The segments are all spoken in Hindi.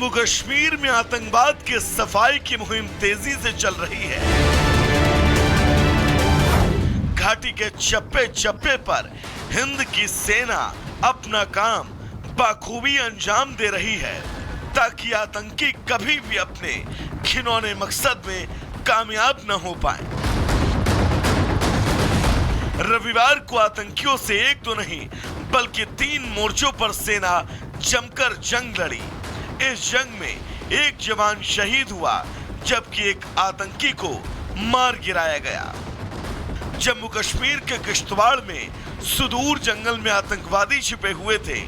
जम्मू कश्मीर में आतंकवाद के सफाई की मुहिम तेजी से चल रही है। घाटी के चप्पे चप्पे पर हिंद की सेना अपना काम बखूबी अंजाम दे रही है ताकि आतंकी कभी भी अपने घिनौने मकसद में कामयाब न हो पाए। रविवार को आतंकियों से एक तो नहीं बल्कि 3 मोर्चों पर सेना जमकर जंग लड़ी। इस जंग में एक जवान शहीद हुआ जबकि एक आतंकी को मार गिराया गया। जम्मू कश्मीर के किश्तवाड़ में सुदूर जंगल में आतंकवादी छिपे हुए थे,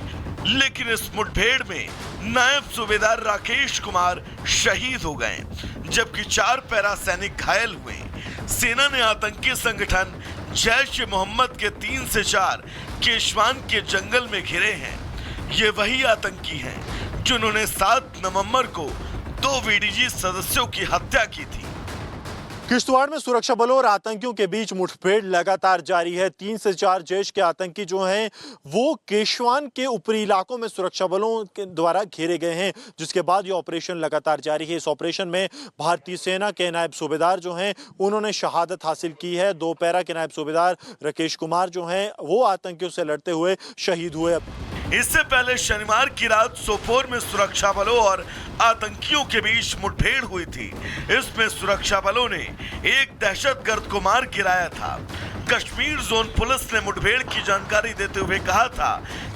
लेकिन इस मुठभेड़ में नायब सूबेदार राकेश कुमार शहीद हो गए जबकि 4 पैरा सैनिक घायल हुए। सेना ने आतंकी संगठन जैश ए मोहम्मद के 3 से 4 केशवान के जंगल में घिरे हैं। ये वही आतंकी हैं जिन्होंने 7 नवंबर को 2 वीडीजी सदस्यों की हत्या की थी। किश्तवाड़ में सुरक्षा बलों और आतंकियों के बीच मुठभेड़ लगातार जारी है। 3 से 4 जैश के आतंकी जो हैं वो केशवान के ऊपरी इलाकों में सुरक्षा बलों के द्वारा घेरे गए हैं, जिसके बाद ये ऑपरेशन लगातार जारी है। इस ऑपरेशन में भारतीय सेना के नायब सूबेदार जो हैं उन्होंने शहादत हासिल की है। 2 पैरा के नायब सूबेदार राकेश कुमार जो हैं वो आतंकियों से लड़ते हुए शहीद हुए। इससे पहले शनिवार की रात सोपोर में सुरक्षा बलों और आतंकियों के बीच मुठभेड़ हुई थी। इसमें सुरक्षा बलों ने एक दहशतगर्द को मार गिराया था। कश्मीर जोन पुलिस ने मुठभेड़ की जानकारी देते हुए कहा था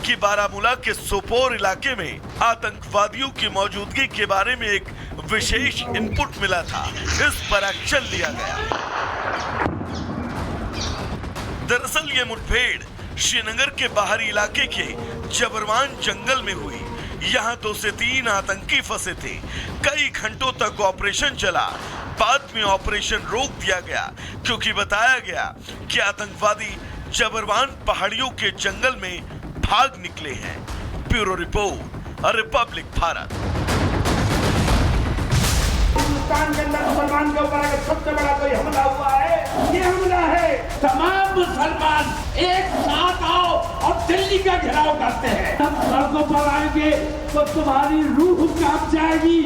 कि बारामूला के सोपोर इलाके में आतंकवादियों की मौजूदगी के बारे में एक विशेष इनपुट मिला था। इस पर एक्शन लिया गया। दरअसल ये मुठभेड़ श्रीनगर के बाहरी इलाके के जबरवान जंगल में हुई। यहाँ 2 से 3 आतंकी फंसे थे। कई घंटों तक ऑपरेशन चला। बाद में ऑपरेशन रोक दिया गया क्योंकि बताया गया कि आतंकवादी जबरवान पहाड़ियों के जंगल में भाग निकले हैं। Bureau report, Republic Bharat. Hindustan के अंदर मुसलमान के ऊपर अगर सबसे बड़ा कोई हमला हुआ है, ये हमला है तमाम मुसलमान एक साथ आओ और दिल्ली का घेराव करते हैं। हम सड़कों पर आएंगे तो तुम्हारी रूह कांप जाएगी।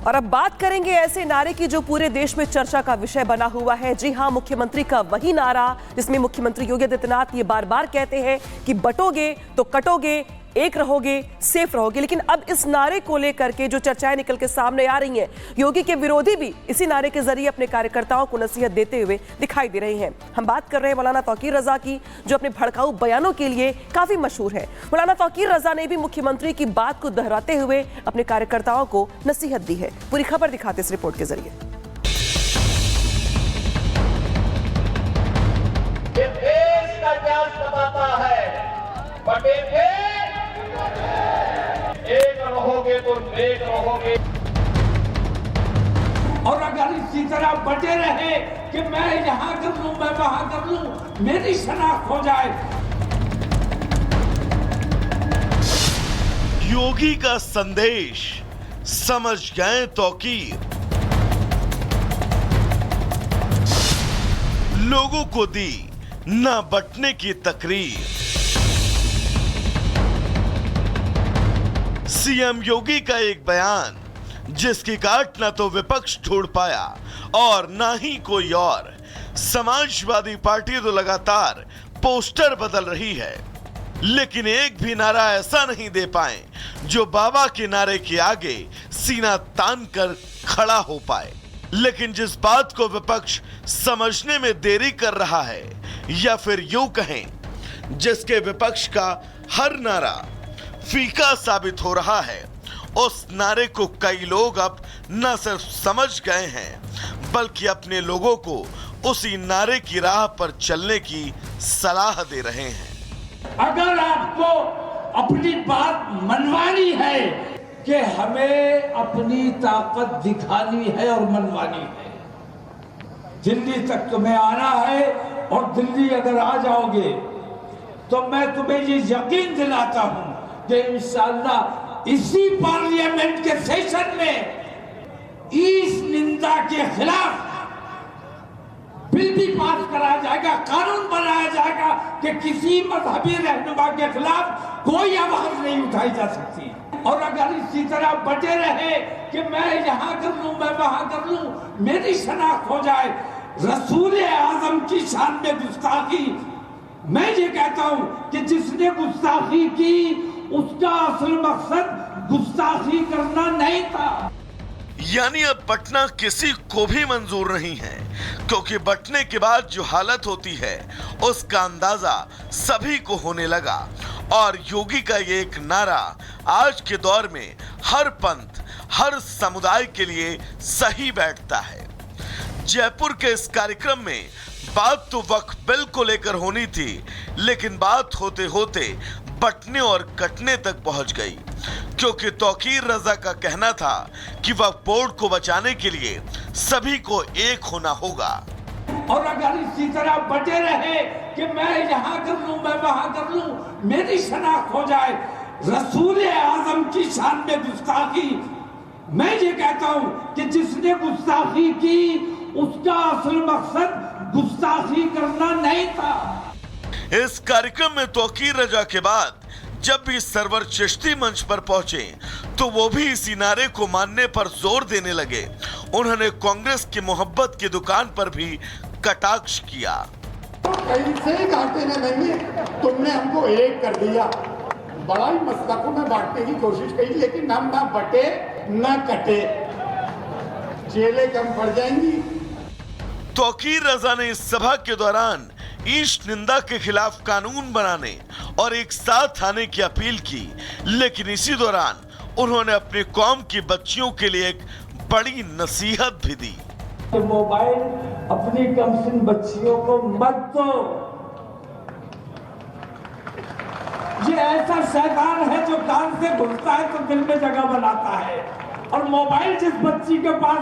और अब बात करेंगे ऐसे नारे की जो पूरे देश में चर्चा का विषय बना हुआ है। जी हां, मुख्यमंत्री का वही नारा जिसमें मुख्यमंत्री योगी आदित्यनाथ ये बार बार कहते हैं कि बटोगे तो कटोगे, एक रहोगे, सेफ रहोगे। लेकिन अब इस नारे को लेकर के जो चर्चाएं निकल के सामने आ रही हैं, योगी के विरोधी भी इसी नारे के जरिए अपने कार्यकर्ताओं को नसीहत देते हुए दिखाई दे रहे हैं। हम बात कर रहे हैं मौलाना तौकीर रजा की, जो अपने भड़काऊ बयानों के लिए काफी मशहूर है। मौलाना तौकीर रजा ने भी मुख्यमंत्री की बात को दोहराते हुए अपने कार्यकर्ताओं को नसीहत दी है। पूरी खबर दिखाते इस रिपोर्ट के जरिए। देश का क्या बताता है, बटेंगे एक रहोगे तो नेक रहोगे। और अगर इसी तरह बटे रहे कि मैं यहां कर लूं, मैं वहां कर लूं, मेरी शनाख्त हो जाए। योगी का संदेश समझ गए तौकीर। लोगों को दी न बटने की तकरीर। सीएम योगी का एक बयान जिसकी काट न तो विपक्ष ढूंढ पाया और ना ही कोई और। समाजवादी पार्टी तो लगातार पोस्टर बदल रही है, लेकिन एक भी नारा ऐसा नहीं दे पाए जो बाबा के नारे के आगे सीना तान कर खड़ा हो पाए। लेकिन जिस बात को विपक्ष समझने में देरी कर रहा है, या फिर यूं कहें जिसके विपक्ष का हर नारा फीका साबित हो रहा है, उस नारे को कई लोग अब न सिर्फ समझ गए हैं बल्कि अपने लोगों को उसी नारे की राह पर चलने की सलाह दे रहे हैं। अगर आपको अपनी बात मनवानी है कि हमें अपनी ताकत दिखानी है और मनवानी है, दिल्ली तक तुम्हें आना है और दिल्ली अगर आ जाओगे तो मैं तुम्हें ये यकीन दिलाता हूं कि इंशाअल्लाह इसी पार्लियामेंट के सेशन में इस निंदा के खिलाफ बिल भी पास कराया जाएगा, कानून बनाया जाएगा कि किसी मजहबी रहनुमा के खिलाफ कोई आवाज नहीं उठाई जा सकती। और अगर इसी तरह बटे रहे कि मैं यहाँ कर लूं, मैं वहां कर लूं, मेरी शनाख्त हो जाए, रसूल आजम की शान में गुस्ताखी, मैं ये कहता हूं कि जिसने गुस्ताखी की उसका असल मकसद गुस्ताखी करना नहीं था। यानी अब बटना किसी को भी मंजूर नहीं है, क्योंकि बटने के बाद जो हालत होती है उसका अंदाजा सभी को होने लगा। और योगी का ये एक नारा आज के दौर में हर पंथ, हर समुदाय के लिए सही बैठता है। जयपुर के इस कार्यक्रम में बात तो वक्फ बिल को लेकर होनी थी, लेकिन बात होते होते बटने और कटने तक पहुंच गई, क्योंकि तौकीर रजा का कहना था कि वक्फ बोर्ड को बचाने के लिए सभी को एक होना होगा। और अगर इसी तरह बटे रहे कि मैं यहाँ कर लूं, मैं वहां कर लूं, मेरी शनाख्त हो जाए, रसूल आजम की शान में गुस्ताखी, मैं ये कहता हूं कि जिसने गुस्ताखी की उसका असल मकसद गुस्ताखी करना नहीं था। इस कार्यक्रम में तौकीर रजा के बाद जब भी सरवर चिश्ती मंच पर पहुंचे तो वो भी इसी नारे को मानने पर जोर देने लगे। उन्होंने कांग्रेस की मोहब्बत की दुकान पर भी कटाक्ष किया। कहीं से घाटे में नहीं, तुमने हमको एक कर दिया, बड़ा ही मसलकों में बांटने की कोशिश की, लेकिन हम ना बटे ना कटे, जेलें कम पड़ जाएंगी। तौकीर रजा ने इस सभा के दौरान ईश निंदा के खिलाफ कानून बनाने और एक साथ आने की अपील की, लेकिन इसी दौरान उन्होंने अपनी कौम की बच्चियों के लिए एक बड़ी नसीहत भी दी। मोबाइल अपनी कमसिन बच्चियों को मत दो, ये ऐसा शैतान है जो कान से घुसता है तो दिल में जगह बनाता है। और मोबाइल जिस बच्ची के पास